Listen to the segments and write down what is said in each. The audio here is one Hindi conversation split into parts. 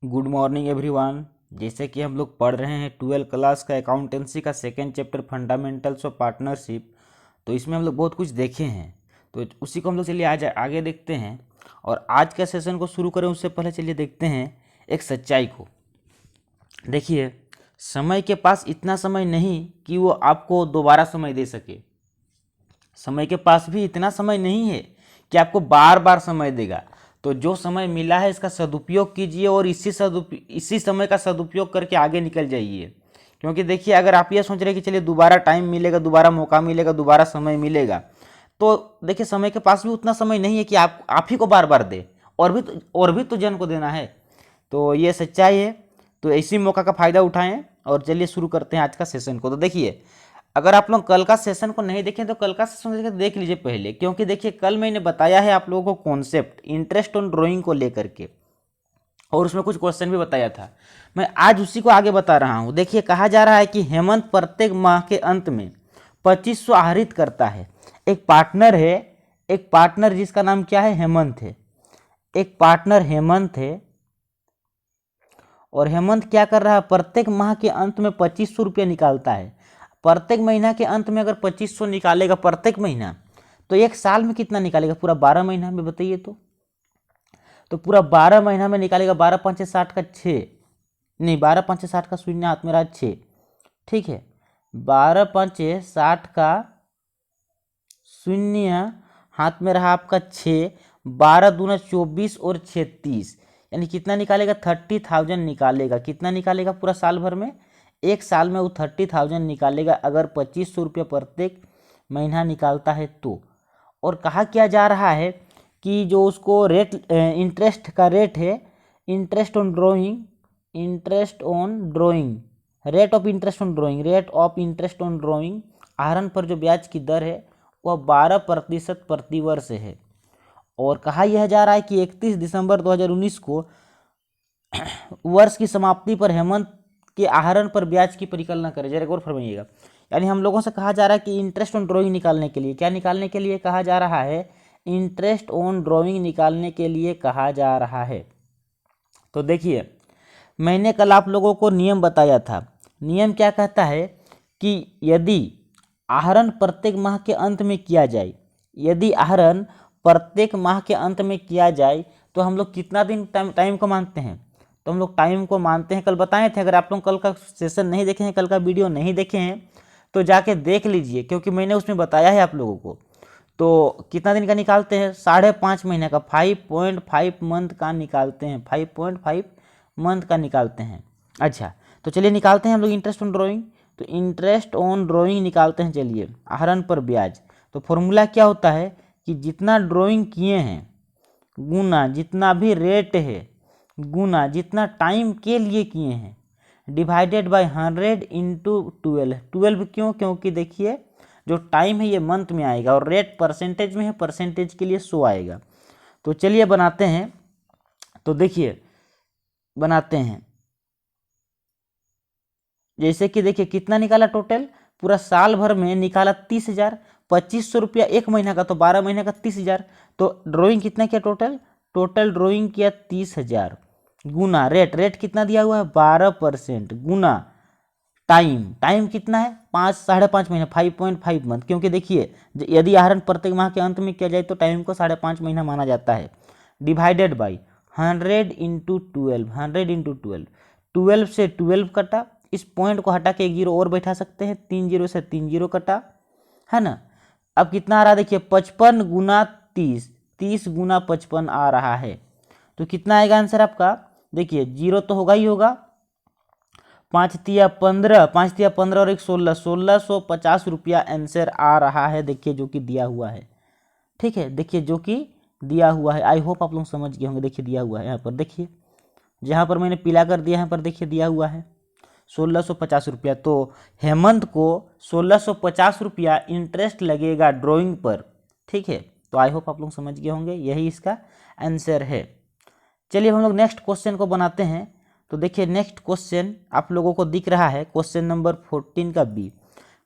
Good morning everyone. जैसे कि हम लोग पढ़ रहे हैं 12 क्लास का अकाउंटेंसी का second chapter fundamentals of partnership. तो इसमें हम लोग बहुत कुछ देखे हैं, तो उसी को हम लोग चलिए आज आगे देखते हैं। और आज का सेशन को शुरू करें उससे पहले चलिए देखते हैं एक सच्चाई को। देखिए, समय के पास इतना समय नहीं कि वो आपको दोबारा समय दे सके। समय के पास भी इतना समय नहीं है कि आपको बार बार समय देगा। तो जो समय मिला है इसका सदुपयोग कीजिए और इसी समय का सदुपयोग करके आगे निकल जाइए। क्योंकि देखिए, अगर आप ये सोच रहे हैं कि चलिए दोबारा टाइम मिलेगा, दोबारा मौका मिलेगा, दोबारा समय मिलेगा, तो देखिए समय के पास भी उतना समय नहीं है कि आप ही को बार बार दे, और भी तो जन को देना है। तो ये सच्चाई है। तो इसी मौका का फ़ायदा उठाएं और चलिए शुरू करते हैं आज का सेशन को। तो देखिए, अगर आप लोग कल का सेशन को नहीं देखें तो कल का सेशन देख लीजिए पहले, क्योंकि देखिए कल मैंने बताया है आप लोगों को कॉन्सेप्ट इंटरेस्ट ऑन ड्राइंग को लेकर के, और उसमें कुछ क्वेश्चन भी बताया था। मैं आज उसी को आगे बता रहा हूँ। देखिए, कहा जा रहा है कि हेमंत प्रत्येक माह के अंत में 2500 आहरित करता है। एक पार्टनर है, एक पार्टनर जिसका नाम क्या है, हेमंत है। एक पार्टनर हेमंत है और हेमंत क्या कर रहा है, प्रत्येक माह के अंत में 2500 रुपया निकालता है। प्रत्येक महीना के अंत में अगर 2500 निकालेगा प्रत्येक महीना, तो एक साल में कितना निकालेगा, पूरा 12 महीना में बताइए। तो पूरा 12 महीना में निकालेगा। 12 पंचे 60 का 6, नहीं 12 पंचे 60 का शून्य हाथ में रहा 6, ठीक है। 12 पंचे 60 का शून्य हाथ में रहा आपका 6, 12 दूना 24 और 6 30, यानी कितना निकालेगा, 30,000 निकालेगा। कितना निकालेगा पूरा साल भर में, एक साल में वो 30,000 निकालेगा अगर 2500 रुपये प्रत्येक महीना निकालता है तो। और कहा क्या जा रहा है कि जो उसको रेट इंटरेस्ट का रेट है, interest on drawing, interest on drawing, rate of interest on drawing, rate of interest on drawing, आहरण पर जो ब्याज की दर है वह 12% प्रतिवर्ष है। और कहा यह जा रहा है कि 31 दिसंबर 2019 को वर्ष की समाप्ति पर हेमंत के आहरण पर ब्याज की परिकल्पना करें। जरा गौर फरमाइएगा। यानी हम लोगों से कहा जा रहा है कि इंटरेस्ट ऑन ड्राइंग निकालने के लिए, क्या निकालने के लिए कहा जा रहा है, इंटरेस्ट ऑन ड्राइंग निकालने के लिए कहा जा रहा है। तो देखिए, मैंने कल आप लोगों को नियम बताया था। नियम क्या कहता है कि यदि आहरण प्रत्येक माह के अंत में किया जाए, यदि आहरण प्रत्येक माह के अंत में किया जाए तो हम लोग कितना दिन टाइम को मानते हैं, तो हम लोग टाइम को मानते हैं, कल बताए थे। अगर आप लोग कल का सेशन नहीं देखे हैं, कल का वीडियो नहीं देखे हैं, तो जाके देख लीजिए, क्योंकि मैंने उसमें बताया है आप लोगों को। तो कितना दिन का निकालते हैं, 5.5 महीने का, 5.5 मंथ का निकालते हैं, 5.5 मंथ का निकालते हैं। अच्छा, तो चलिए निकालते हैं हम लोग इंटरेस्ट ऑन ड्राइंग। तो इंटरेस्ट ऑन ड्राइंग निकालते हैं। चलिए, आहरण पर ब्याज, तो फॉर्मूला क्या होता है कि जितना ड्राइंग किए हैं गुना जितना भी रेट है गुना जितना टाइम के लिए किए हैं, डिवाइडेड बाय 100 इंटू 12। 12 क्यों, क्योंकि देखिए जो टाइम है ये मंथ में आएगा और रेट परसेंटेज में है, परसेंटेज के लिए 100 आएगा। तो चलिए बनाते हैं। तो देखिए बनाते हैं, जैसे कि देखिए कितना निकाला टोटल, पूरा साल भर में निकाला 30,000। 2500 रुपया एक महीना का, तो 12 महीने का 30,000। तो ड्राइंग कितना किया टोटल, टोटल ड्राइंग किया 30,000 गुना रेट कितना दिया हुआ है 12% गुना टाइम कितना है 5.5 महीना, 5.5 मंथ। क्योंकि देखिए यदि आहरण प्रत्येक माह के अंत में किया जाए तो टाइम को 5.5 महीना माना जाता है। डिवाइडेड बाई 100 इंटू 12, 100 इंटू 12, 12 से 12 कटा, इस पॉइंट को हटा के एक जीरो और बैठा सकते हैं, 3 जीरो से 3 जीरो कटा, है ना। अब कितना आ रहा है देखिए, 55 गुना 30, 30 गुना 55 आ रहा है। तो कितना आएगा आंसर आपका, देखिए जीरो तो होगा ही होगा, 5 तिया 15, 5 तिया 15 और एक 16, 1650 रुपया आंसर आ रहा है। देखिए जो कि दिया हुआ है, ठीक है। देखिए जो कि दिया हुआ है, आई होप आप लोग समझ गए होंगे। देखिए दिया हुआ है यहाँ पर, देखिए जहाँ पर मैंने पीला कर दिया यहाँ पर देखिए दिया हुआ है 1650 रुपया। तो हेमंत को 1650 रुपया इंटरेस्ट लगेगा ड्राइंग पर, ठीक है। तो आई होप आप लोग समझ गए होंगे, यही इसका आंसर है। चलिए हम लोग नेक्स्ट क्वेश्चन को बनाते हैं। तो देखिए नेक्स्ट क्वेश्चन आप लोगों को दिख रहा है, क्वेश्चन नंबर 14 का बी।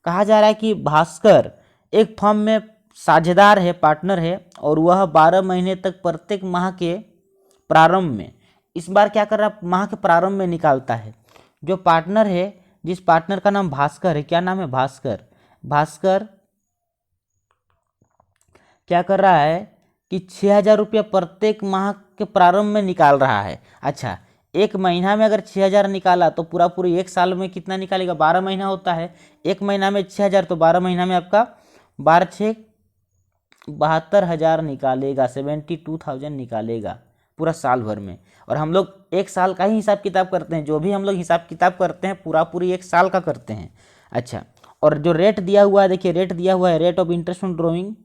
कहा जा रहा है कि भास्कर एक फर्म में साझेदार है, पार्टनर है, और वह 12 महीने तक प्रत्येक माह के प्रारंभ में इस बार क्या कर रहा है, माह के प्रारंभ में निकालता है। जो पार्टनर है, जिस पार्टनर का नाम भास्कर है, क्या नाम है, भास्कर, भास्कर क्या कर रहा है कि 6,000 रुपया प्रत्येक माह के प्रारंभ में निकाल रहा है। अच्छा, एक महीना में अगर 6,000 निकाला तो पूरा पूरी एक साल में कितना निकालेगा, 12 महीना होता है, एक महीना में 6,000 तो 12 महीना में आपका 12,672,000 निकालेगा, 72,000 निकालेगा पूरा साल भर में। और हम लोग एक साल का ही हिसाब किताब करते हैं, जो भी हम लोग हिसाब किताब करते हैं पूरा पूरी एक साल का करते हैं। अच्छा, और जो रेट दिया हुआ है, देखिए रेट दिया हुआ है, rate of interest on drawing,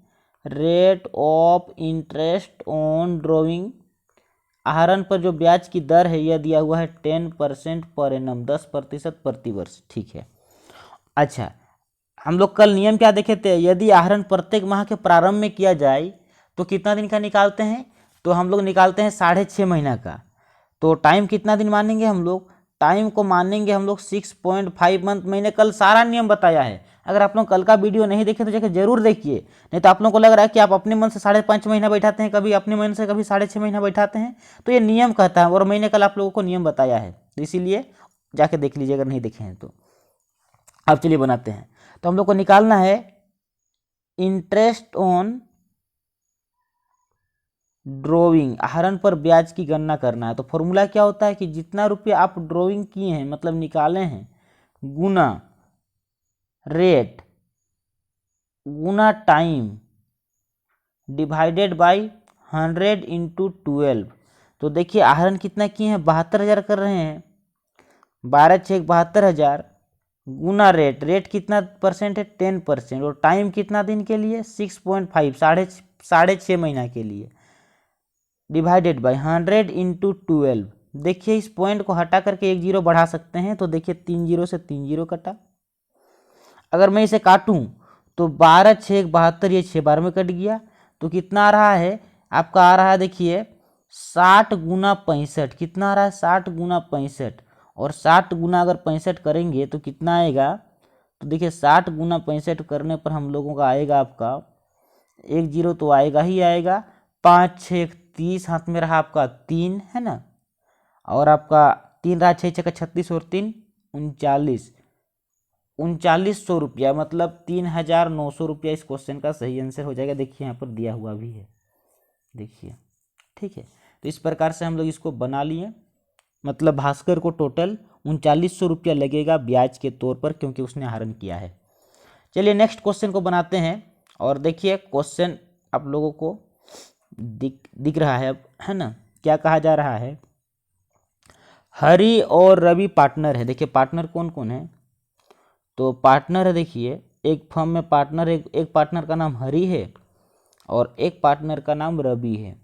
rate of interest on drawing, आहरण पर जो ब्याज की दर है यह दिया हुआ है 10% पर एनम, 10% प्रतिवर्ष, ठीक है। अच्छा, हम लोग कल नियम क्या देखे थे, यदि आहरण प्रत्येक माह के प्रारंभ में किया जाए तो कितना दिन का निकालते हैं, तो हम लोग निकालते हैं 6.5 महीना का। तो टाइम कितना दिन मानेंगे हम लोग, टाइम को मानेंगे हम लोग 6.5 मंथ, मैंने कल सारा नियम बताया है। अगर आप लोग कल का वीडियो नहीं देखे तो जाकर जरूर देखिए, नहीं तो आप लोगों को लग रहा है कि आप अपने मन से 5.5 महीना बैठाते हैं, कभी अपने मन से कभी 6.5 महीना बैठाते हैं, तो ये नियम कहता है और मैंने कल आप लोगों को नियम बताया है, तो इसीलिए जाके देख लीजिए अगर नहीं देखे हैं तो। अब चलिए बनाते हैं। तो हम लोग को निकालना है इंटरेस्ट ऑन ड्रॉइंग, आहरण पर ब्याज की गणना करना है। तो फॉर्मूला क्या होता है कि जितना रुपये आप ड्रॉइंग किए हैं, मतलब निकाले हैं, गुना रेट गुना टाइम डिवाइडेड बाई 100 इंटू 12। तो देखिए आहरण कितना किए हैं, 72,000 कर रहे हैं, 12×6 72,000, गुना रेट, रेट कितना परसेंट है, 10%, और टाइम कितना दिन के लिए, 6.5, 6.5 महीना के लिए, डिवाइडेड बाई 100 इंटू 12। देखिए इस पॉइंट को हटा करके एक जीरो बढ़ा सकते हैं, तो देखिए 3 जीरो से 3 जीरो कटा। अगर मैं इसे काटूं तो 12×6 72, ये 6 बार में कट गया, तो कितना आ रहा है आपका, आ रहा है देखिए 60 गुना 65, कितना आ रहा है 60 गुना 65, और 60 गुना अगर 65 करेंगे तो कितना आएगा, तो देखिए 60 गुना 65 करने पर हम लोगों का आएगा आपका, एक जीरो तो आएगा ही आएगा, 5×6 30, हाथ में रहा आपका 3 है ना, और आपका 3 रहा, 6×6 36 और 3 39, 3900 रुपया, मतलब 3,900 रुपया इस क्वेश्चन का सही आंसर हो जाएगा। देखिए यहाँ पर दिया हुआ भी है, देखिए, ठीक है। तो इस प्रकार से हम लोग इसको बना लिए, मतलब भास्कर को टोटल 3900 रुपया लगेगा ब्याज के तौर पर, क्योंकि उसने आहरण किया है। चलिए नेक्स्ट क्वेश्चन को बनाते हैं, और देखिए क्वेश्चन आप लोगों को दिख रहा है अब, है ना, क्या कहा जा रहा है, हरि और रवि पार्टनर है। देखिए पार्टनर कौन कौन है, तो पार्टनर है, देखिए एक फर्म में पार्टनर, एक पार्टनर का नाम हरि है और एक पार्टनर का नाम रवि है।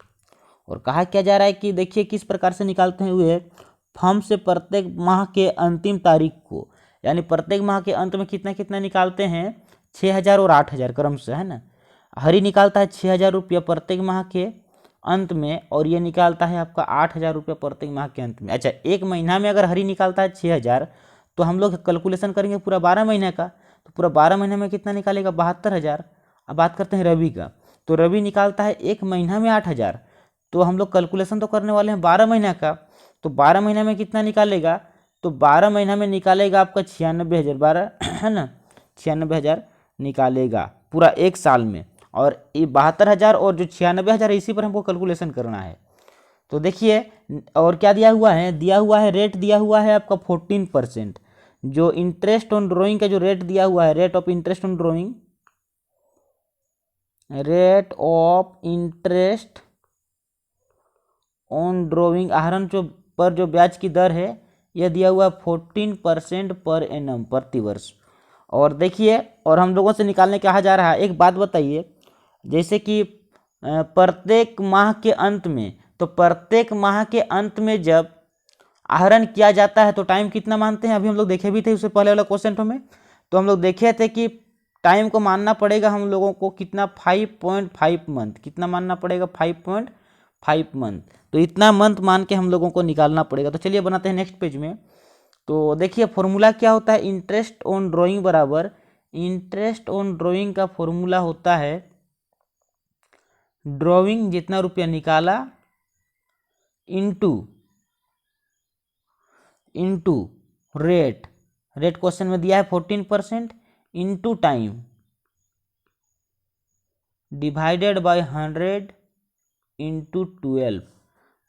और कहा क्या जा रहा है कि देखिए किस प्रकार से निकालते हैं हुए, फर्म से प्रत्येक माह के अंतिम तारीख को, यानी प्रत्येक माह के अंत में कितना कितना निकालते हैं, 6,000 और 8,000 क्रम से, है ना। हरि निकालता है 6,000 रुपया प्रत्येक माह के अंत में, और ये निकालता है आपका 8,000 रुपया प्रत्येक माह के अंत में। अच्छा, एक महीना में अगर हरि निकालता है 6,000, तो हम लोग कैलकुलेशन करेंगे पूरा 12 महीने का, तो पूरा 12 महीने में कितना निकालेगा, 72,000। अब बात करते हैं रवि का, तो रवि निकालता है एक महीना में 8,000, तो हम लोग कैलकुलेशन तो करने वाले हैं 12 महीना का, तो 12 महीना में कितना निकालेगा, तो 12 महीना में निकालेगा आपका 96,000, 12 है ना, 96,000 निकालेगा पूरा एक साल में। और ये 72,000 और जो 96,000 है, इसी पर हमको कैलकुलेशन करना है। तो देखिए, और क्या दिया हुआ है, दिया हुआ है रेट, दिया हुआ है आपका 14%, जो इंटरेस्ट ऑन ड्रॉइंग का जो रेट दिया हुआ है, rate of interest on drawing, rate of interest on drawing, आहरण जो पर जो ब्याज की दर है, यह दिया हुआ है 14% पर एनम, प्रतिवर्ष। और देखिए, और हम लोगों से निकालने कहा जा रहा है, एक बात बताइए, जैसे कि प्रत्येक माह के अंत में, तो प्रत्येक माह के अंत में जब आहरण किया जाता है तो टाइम कितना मानते हैं, अभी हम लोग देखे भी थे उससे पहले वाला क्वेश्चन में, तो हम लोग देखे थे कि टाइम को मानना पड़ेगा हम लोगों को कितना, 5.5 मंथ, कितना मानना पड़ेगा, 5.5 मंथ, तो इतना मंथ मान के हम लोगों को निकालना पड़ेगा। तो चलिए बनाते हैं नेक्स्ट पेज में। तो देखिए फॉर्मूला क्या होता है, इंटरेस्ट ऑन ड्रॉइंग बराबर, इंटरेस्ट ऑन ड्रॉइंग का फॉर्मूला होता है, ड्रॉइंग जितना रुपया निकाला into into rate, rate question में दिया है 14%, into time divided by 100 into 12।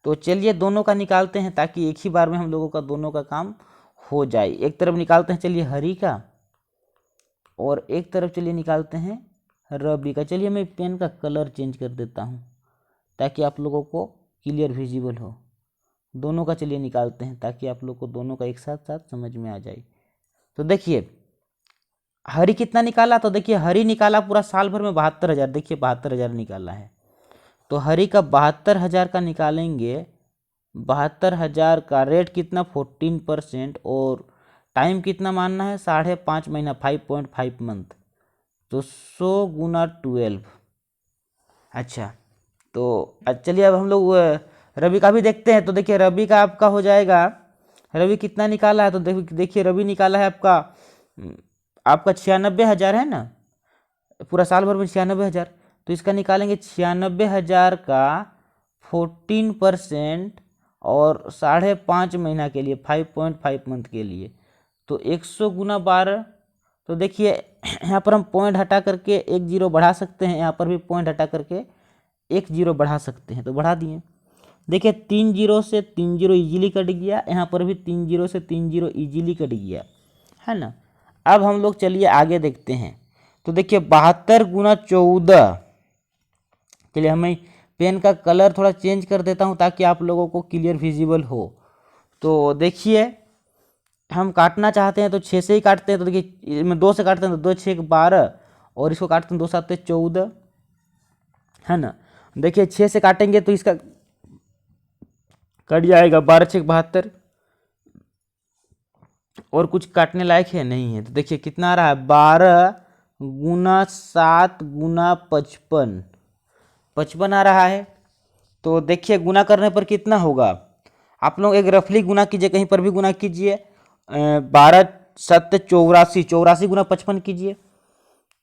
तो चलिए दोनों का निकालते हैं ताकि एक ही बार में हम लोगों का दोनों का काम हो जाए। एक तरफ निकालते हैं चलिए हरी का, और एक तरफ चलिए निकालते हैं रवि का। चलिए मैं पेन का कलर चेंज कर देता हूँ ताकि आप लोगों को क्लियर विजिबल हो। दोनों का चलिए निकालते हैं ताकि आप लोग को दोनों का एक साथ साथ समझ में आ जाए। तो देखिए हरी कितना निकाला, तो देखिए हरी निकाला पूरा साल भर में 72,000। देखिए 72,000 निकाला है, तो हरी का 72,000 का निकालेंगे। 72,000 का रेट कितना 14%, और टाइम कितना मानना है 5.5 महीना 5.5 मंथ, तो 100 गुना 12। अच्छा तो चलिए अब हम लोग रवि का भी देखते हैं। तो देखिए रवि का आपका हो जाएगा, रवि कितना निकाला है, तो देखिए रवि निकाला है आपका 96,000 है ना, पूरा साल भर में 96,000। तो इसका निकालेंगे 96,000 का 14% और 5.5 महीना के लिए 5.5 मंथ के लिए, तो 100 गुना 12। तो देखिए यहाँ पर हम पॉइंट हटा करके एक जीरो बढ़ा सकते हैं, यहाँ पर भी पॉइंट हटा करके एक जीरो बढ़ा सकते हैं, तो बढ़ा दिए। देखिए 3 जीरो से 3 जीरो ईजिली कट गया, यहाँ पर भी 3 जीरो से 3 जीरो ईजिली कट गया, है ना। अब हम लोग चलिए आगे देखते हैं। तो देखिए 72 गुना 14, चलिए हमें पेन का कलर थोड़ा चेंज कर देता हूँ ताकि आप लोगों को क्लियर विजिबल हो। तो देखिए हम काटना चाहते हैं तो 6 से ही काटते हैं। तो देखिए मैं 2 से काटते हैं तो 2 6 12, और इसको काटते हैं 2 7 14, है ना। देखिए 6 से काटेंगे तो इसका कट जाएगा 12 6 72, और कुछ काटने लायक है नहीं है। तो देखिए कितना आ रहा है 12 गुना 7 गुना 55, 55 आ रहा है। तो देखिए गुना करने पर कितना होगा, आप लोग एक रफली गुना कीजिए, कहीं पर भी गुना कीजिए। 12 7 84, 84 गुना 55 कीजिए,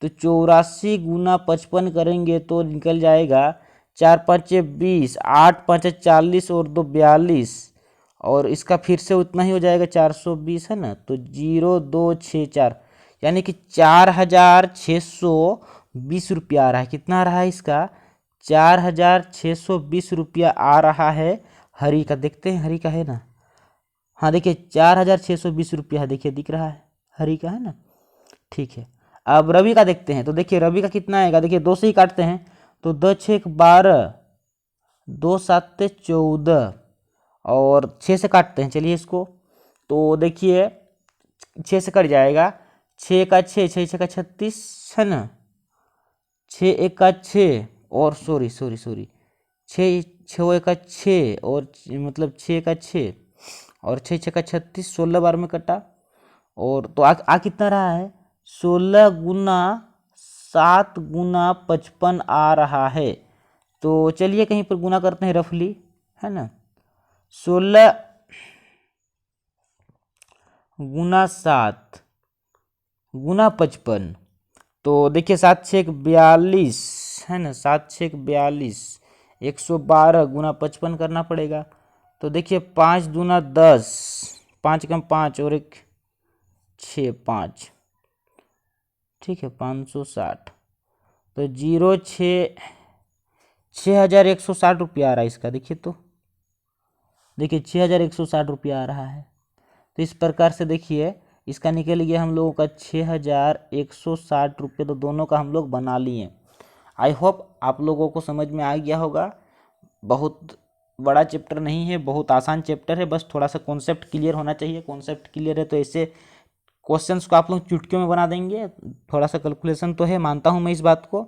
तो 84 गुना 55 करेंगे तो निकल जाएगा 4 5 20, 8 5 40 और 2 42, और इसका फिर से उतना ही हो जाएगा 420, है ना। तो 0264, यानी कि 4,620 रुपया आ रहा है। कितना आ रहा है इसका 4,620 रुपया आ रहा है हरी का। देखते हैं हरी का है ना, हाँ देखिए 4,620 रुपया है, देखिए दिख रहा है हरी का, है ना। ठीक है अब रवि का देखते हैं। तो देखिए रवि का कितना आएगा, देखिए 2 से ही काटते हैं तो 2 6 12, 2 7 14, और 6 से काटते हैं चलिए इसको। तो देखिए 6 से कट जाएगा, 6 का 6, 6 6 का 36, है ना। 6 1 का 6, और सॉरी 6 6 1 का 6, और मतलब 6 का 6, और 6 6 का 36, 16 बार में कटा। और तो आ कितना रहा है 16 गुना 7 गुना 55 आ रहा है। तो चलिए कहीं पर गुना करते हैं रफली, है ना। 16 गुना 7 गुना 55, तो देखिए 7 6 42, है ना। 7 6 42, 112 गुना 55 करना पड़ेगा। तो देखिए 5 दूना 10, 5 कम 5 और 1 6 5, ठीक है 560। तो 6,160 रुपया आ रहा है इसका। देखिए तो देखिए 6,160 रुपया आ रहा है। तो इस प्रकार से देखिए इसका निकल गया हम लोगों का 6,160 रुपये। तो दोनों का हम लोग बना लिए। आई होप आप लोगों को समझ में आ गया होगा। बहुत बड़ा चैप्टर नहीं है, बहुत आसान चैप्टर है, बस थोड़ा सा कॉन्सेप्ट क्लियर होना चाहिए। कॉन्सेप्ट क्लियर है तो ऐसे क्वेश्चंस को आप लोग चुटकियों में बना देंगे। थोड़ा सा कैलकुलेशन तो है, मानता हूँ मैं इस बात को,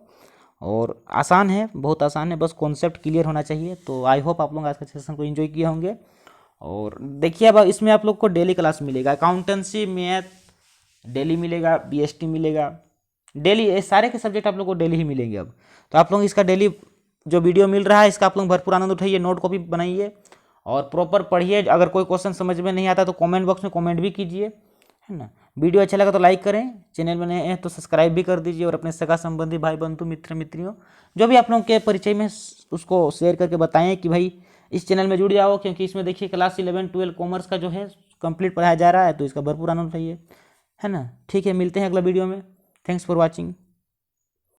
और आसान है, बहुत आसान है, बस कॉन्सेप्ट क्लियर होना चाहिए। तो आई होप आप लोग आज के सेशन को एंजॉय किए होंगे। और देखिए अब इसमें आप लोग को डेली क्लास मिलेगा, अकाउंटेंसी मैथ डेली मिलेगा, बीएसटी मिलेगा डेली, ये सारे के सब्जेक्ट आप लोग को डेली ही मिलेंगे अब। तो आप लोग इसका डेली जो वीडियो मिल रहा है इसका आप लोग भरपूर आनंद उठाइए, नोट कॉपी बनाइए और प्रॉपर पढ़िए। अगर कोई क्वेश्चन समझ में नहीं आता तो कमेंट बॉक्स में कमेंट भी कीजिए, है ना। वीडियो अच्छा लगा तो लाइक करें, चैनल में नए हैं तो सब्सक्राइब भी कर दीजिए, और अपने सगा संबंधी भाई बंधु मित्र मित्रियों जो भी आप लोगों के परिचय में उसको शेयर करके बताएं कि भाई इस चैनल में जुड़ जाओ, क्योंकि इसमें देखिए क्लास 11 12 कॉमर्स का जो है कंप्लीट पढ़ाया जा रहा है, तो इसका भरपूर आनंद उठाइए, है ना। ठीक है, मिलते हैं अगला वीडियो में। Thanks for watching.